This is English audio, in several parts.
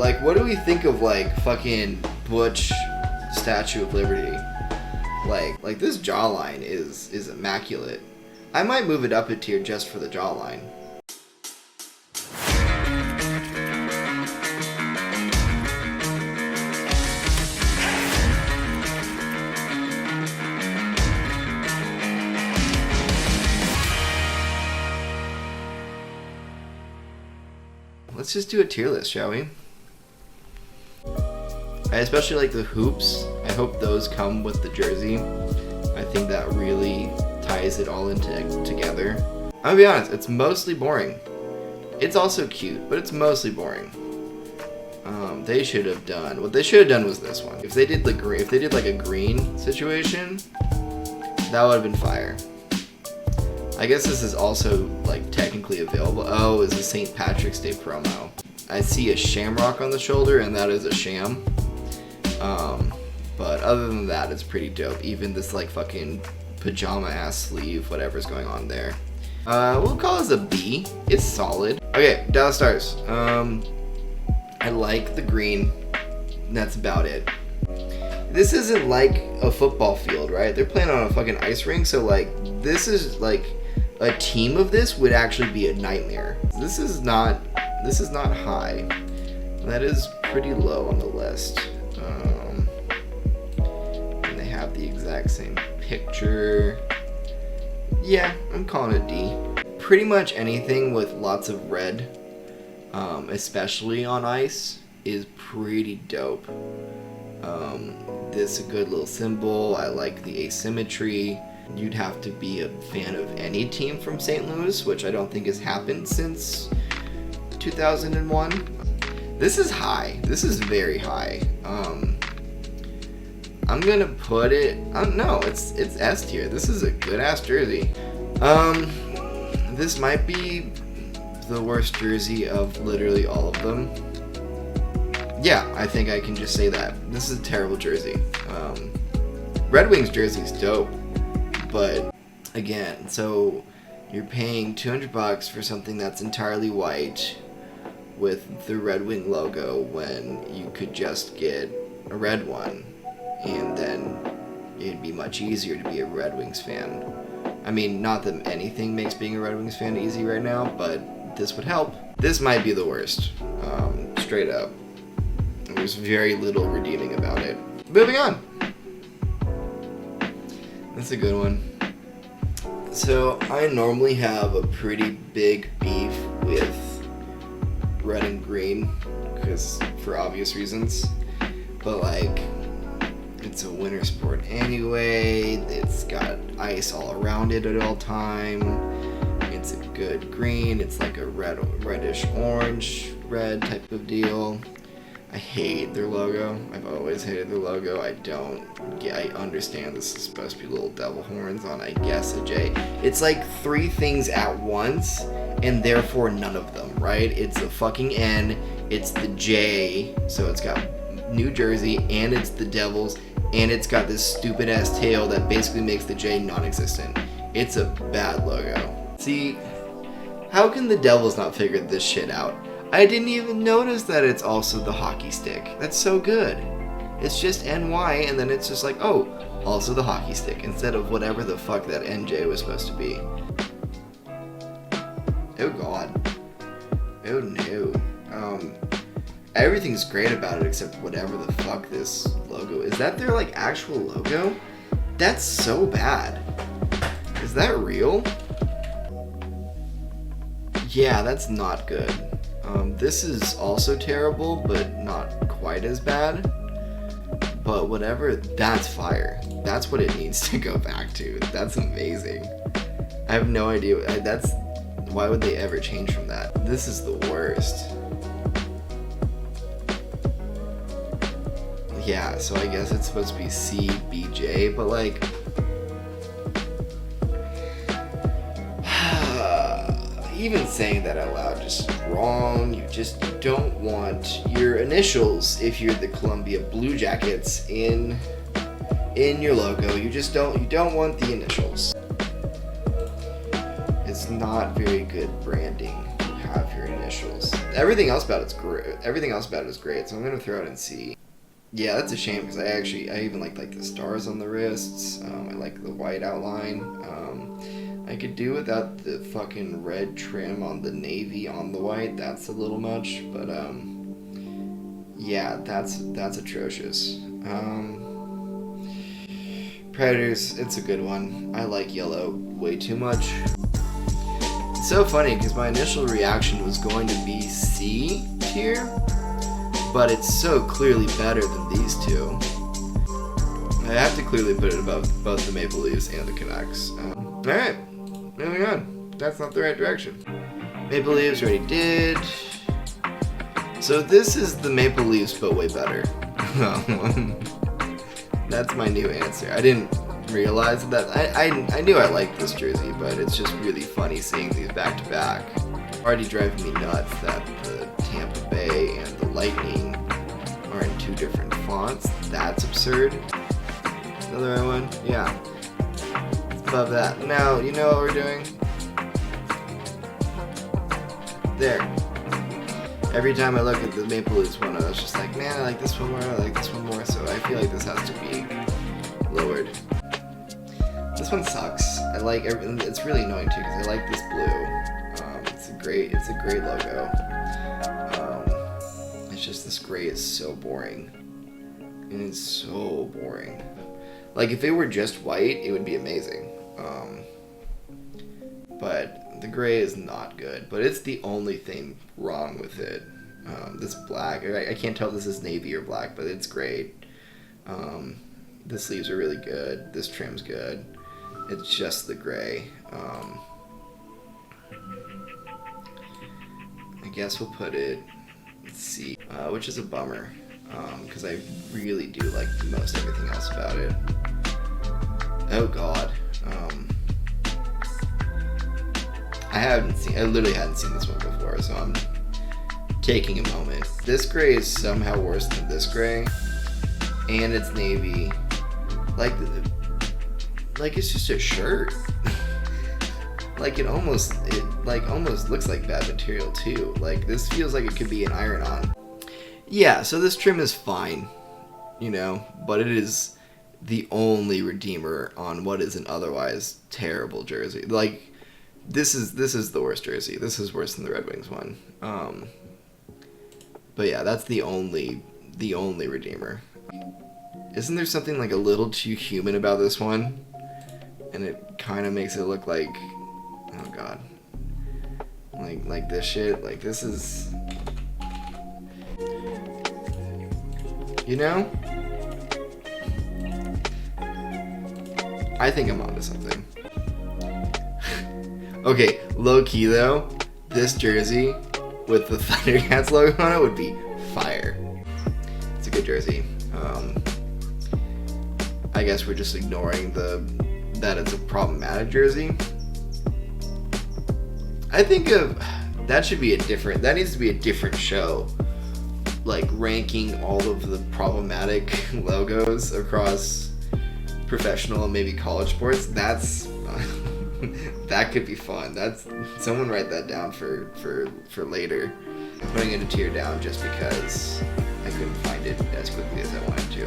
like, what do we think of, like, fucking Butch Statue of Liberty? Like this jawline is immaculate. I might move it up a tier just for the jawline. Let's just do a tier list, shall we? I especially like the hoops. I hope those come with the jersey. I think that really ties it all together. I'm gonna be honest, it's mostly boring. It's also cute, but it's mostly boring. They should have done, what they should have done was this one. If they did the green, if they did like a green situation, that would have been fire. I guess this is also like technically available. Oh, it's a St. Patrick's Day promo. I see a shamrock on the shoulder, and that is a sham. But other than that, it's pretty dope. Even this like fucking pajama ass sleeve, whatever's going on there. We'll call this a B. It's solid. Okay, Dallas Stars. I like the green. That's about it. This isn't like a football field, right? They're playing on a fucking ice rink, so like this is like a team of this would actually be a nightmare. This is not high. That is pretty low on the list. And they have the exact same picture. Yeah, I'm calling it D. Pretty much anything with lots of red, especially on ice, is pretty dope. This is a good little symbol. I like the asymmetry. You'd have to be a fan of any team from St. Louis, which I don't think has happened since 2001. This is high. This is very high. I'm gonna put it. No, it's S tier. This is a good ass jersey. This might be the worst jersey of literally all of them. Yeah, I think I can just say that. This is a terrible jersey. Red Wings jersey's dope, but again, so you're paying $200 for something that's entirely white with the Red Wing logo when you could just get a red one, and then it'd be much easier to be a Red Wings fan. I mean, not that anything makes being a Red Wings fan easy right now, but this would help. This might be the worst, straight up. There's very little redeeming about it. Moving on. That's a good one. So I normally have a pretty big beef with red and green, because for obvious reasons. But like, it's a winter sport anyway. It's got ice all around it at all time. It's a good green. It's like a reddish orange red type of deal. I hate their logo. I've always hated their logo. I understand this is supposed to be little devil horns on, I guess, a J. It's like three things at once, and therefore none of them, right? It's the fucking N, it's the J, so it's got New Jersey, and it's the Devils, and it's got this stupid ass tail that basically makes the J non-existent. It's a bad logo. See, how can the Devils not figure this shit out? I didn't even notice that it's also the hockey stick. That's so good. It's just NY, and then it's just like, oh, also the hockey stick, instead of whatever the fuck that NJ was supposed to be. Oh god. Oh no. Everything's great about it except whatever the fuck this logo is. That their like actual logo? That's so bad. Is that real? Yeah, that's not good. This is also terrible, but not quite as bad. But whatever, that's fire. That's what it needs to go back to. That's amazing. I have no idea. Why would they ever change from that? This is the worst. Yeah, so I guess it's supposed to be CBJ, but like, even saying that out loud just wrong. You don't want your initials if you're the Columbia Blue Jackets in your logo. You don't want the initials. It's not very good branding have your initials. Everything else about it's great. Everything else about it is great. So I'm gonna throw it in C. Yeah, that's a shame because I even like the stars on the wrists. I like the white outline. I could do without the fucking red trim on the navy on the white. That's a little much, but yeah, that's atrocious. Predators, it's a good one. I like yellow way too much. It's so funny because my initial reaction was going to be C tier, but it's so clearly better than these two. I have to clearly put it above both the Maple Leafs and the Canucks. Alright, moving on. That's not the right direction. Maple Leafs already did. So this is the Maple Leafs, but way better. That's my new answer. I didn't realize that. I knew I liked this jersey, but it's just really funny seeing these back to back. Already driving me nuts that the Tampa Bay and the Lightning are in two different fonts. That's absurd. Another one? Yeah. Above that. Now, you know what we're doing? There. Every time I look at the Maple Leafs one, I was just like, man, I like this one more, I like this one more, so I feel like this has to be lowered. This one sucks. I like everything. It's really annoying too because I like this blue. It's a great logo. It's just this gray is so boring. It is so boring. Like if it were just white, it would be amazing. But the gray is not good. But it's the only thing wrong with it. This black, I can't tell if this is navy or black, but it's great. The sleeves are really good. This trim's good. It's just the gray. I guess we'll put it C, which is a bummer, because I really do like most everything else about it. Oh God. I literally hadn't seen this one before, so I'm taking a moment. This gray is somehow worse than this gray, and it's navy. Like it's just a shirt. It almost looks like bad material too. Like this feels like it could be an iron-on. Yeah, so this trim is fine, but it is the only redeemer on what is an otherwise terrible jersey. Like this is the worst jersey. This is worse than the Red Wings one. But yeah, that's the only redeemer. Isn't there something like a little too human about this one? And it kind of makes it look like, oh God, like this shit. Like this is, I think I'm onto something. Okay, low key though, this jersey with the Thundercats logo on it would be fire. It's a good jersey. I guess we're just ignoring that it's a problematic jersey. I think that needs to be a different show, like ranking all of the problematic logos across professional and maybe college sports. That's that could be fun. Someone write that down for later. I'm putting it a tier down just because I couldn't find it as quickly as I wanted to.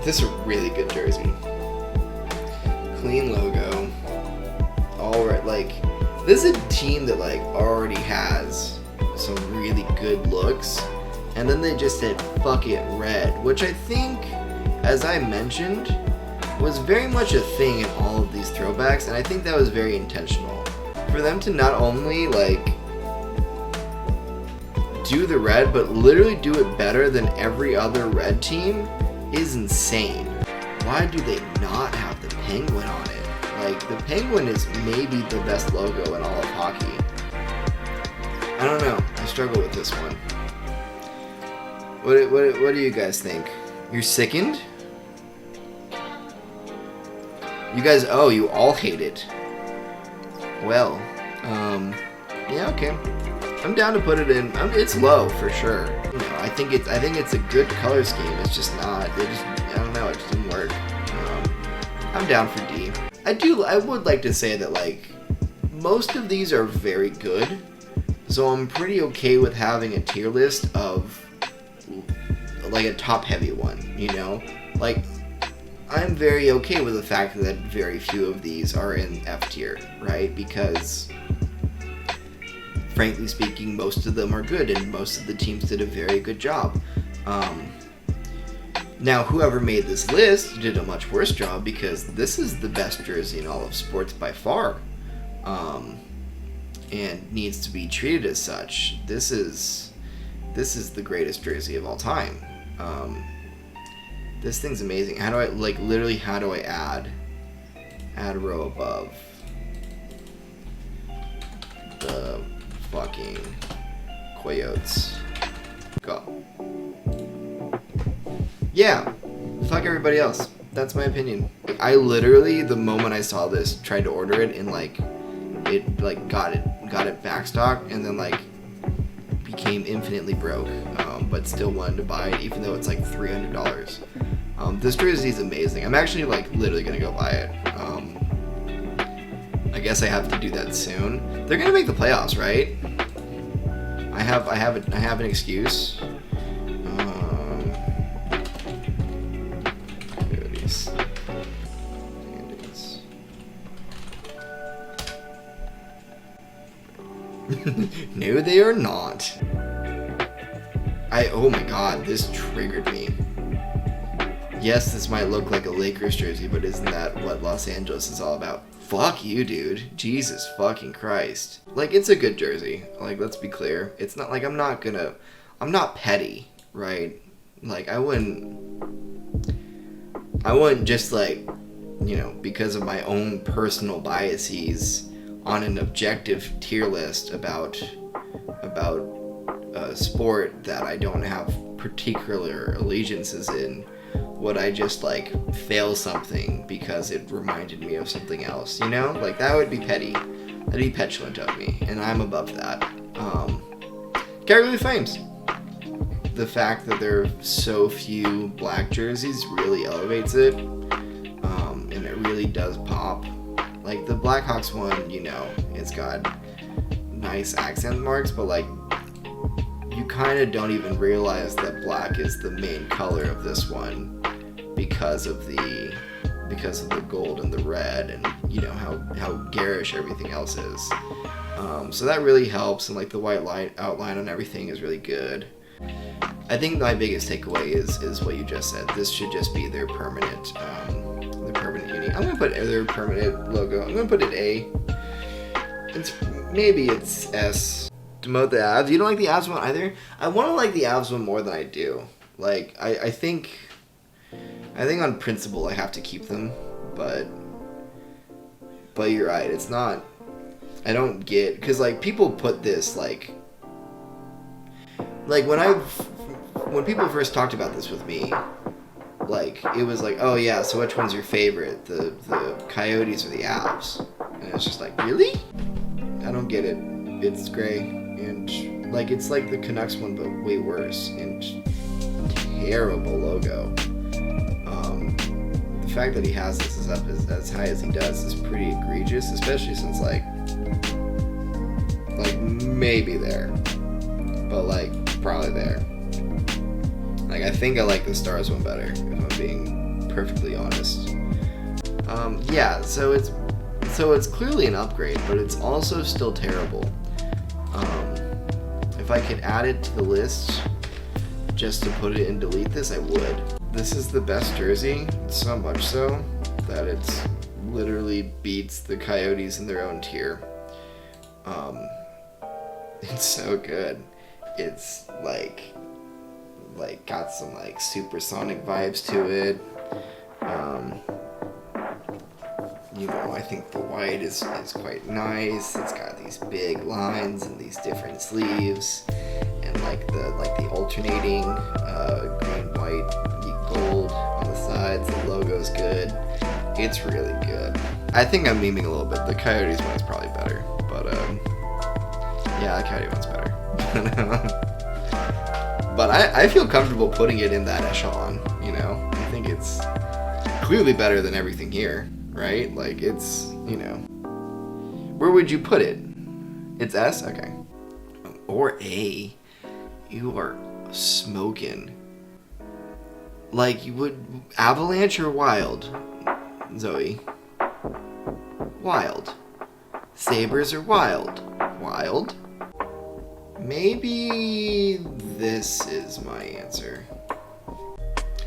This is a really good jersey. Clean logo. All right, this is a team that already has some really good looks, and then they just said fuck it red, which I think, as I mentioned, was very much a thing in all of these throwbacks, and I think that was very intentional. For them to not only do the red, but literally do it better than every other red team is insane. Why do they not have the penguin on it? The penguin is maybe the best logo in all of hockey. I don't know. I struggle with this one. What do you guys think? You're sickened? You guys, you all hate it. Well, yeah, okay. I'm down to put it in. It's low for sure. I think it's a good color scheme. It's just not. I don't know. It just didn't work. I'm down for D. I would like to say that most of these are very good, So I'm pretty okay with having a tier list of like a top heavy one, you know? Like, I'm very okay with the fact that very few of these are in F tier, right? Because, frankly speaking, most of them are good and most of the teams did a very good job. Now, whoever made this list did a much worse job because this is the best jersey in all of sports by far. And needs to be treated as such. This is the greatest jersey of all time. This thing's amazing. How do I, like, literally, how do I add a row above the fucking Coyotes? Go. Yeah, fuck everybody else. That's my opinion. Like, I literally, the moment I saw this, tried to order it and like, it like got it backstocked and then like became infinitely broke, but still wanted to buy it even though it's like $300. This jersey is amazing. I'm actually like literally gonna go buy it. I guess I have to do that soon. They're gonna make the playoffs, right? I have an excuse. No, they are not. Oh my god, this triggered me. Yes, this might look like a Lakers jersey, but isn't that what Los Angeles is all about? Fuck you, dude. Jesus fucking Christ. Like, it's a good jersey. Like, let's be clear. It's not like I'm not petty, right? Like, I wouldn't just like, you know, because of my own personal biases on an objective tier list about a sport that I don't have particular allegiances in, would I just like fail something because it reminded me of something else, you know? Like, that would be petty. That'd be petulant of me, and I'm above that. Calgary Flames. The fact that there are so few black jerseys really elevates it, and it really does pop. Like, the Blackhawks one, you know, it's got nice accent marks, but like, you kind of don't even realize that black is the main color of this one because of the gold and the red, and you know how garish everything else is. So that really helps, and like the white line outline on everything is really good. I think my biggest takeaway is what you just said. This should just be their permanent unit. I'm gonna put their permanent logo. I'm gonna put it A. Maybe it's S. Demote the Avs. You don't like the Avs one either? I want to like the Avs one more than I do. Like, I think on principle I have to keep them, but you're right. It's not. I don't get, because like people put this like when people first talked about this with me, like it was like, oh yeah, so which one's your favorite, the Coyotes or the Avs? And it's just like, really? I don't get it. It's gray and like it's like the Canucks one but way worse and terrible logo. The fact that he has this up as high as he does is pretty egregious, especially since like maybe there, but like probably there. Like, I think I like the Stars one better, if I'm being perfectly honest. Yeah, so it's clearly an upgrade, but it's also still terrible. If I could add it to the list just to put it and delete this, I would. This is the best jersey, so much so that it's literally beats the Coyotes in their own tier. It's so good. It's like got some like supersonic vibes to it. You know, I think the white is quite nice. It's got these big lines and these different sleeves, and like the alternating green, white, gold on the sides. The logo's good. It's really good. I think I'm memeing a little bit. The Coyotes one is probably better, but yeah, the Coyote one's better. But I feel comfortable putting it in that echelon, you know? I think it's clearly better than everything here, right? Like, it's, you know. Where would you put it? It's S? Okay. Or A. You are smoking. Like, you would... Avalanche or wild, Zoe? Wild. Sabers or wild? Wild? Maybe this is my answer.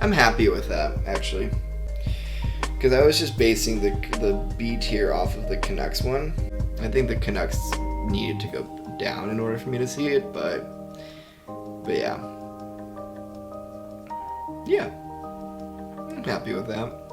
I'm happy with that, actually. Because I was just basing the B tier off of the Canucks one. I think the Canucks needed to go down in order for me to see it, but yeah. Yeah. I'm happy with that.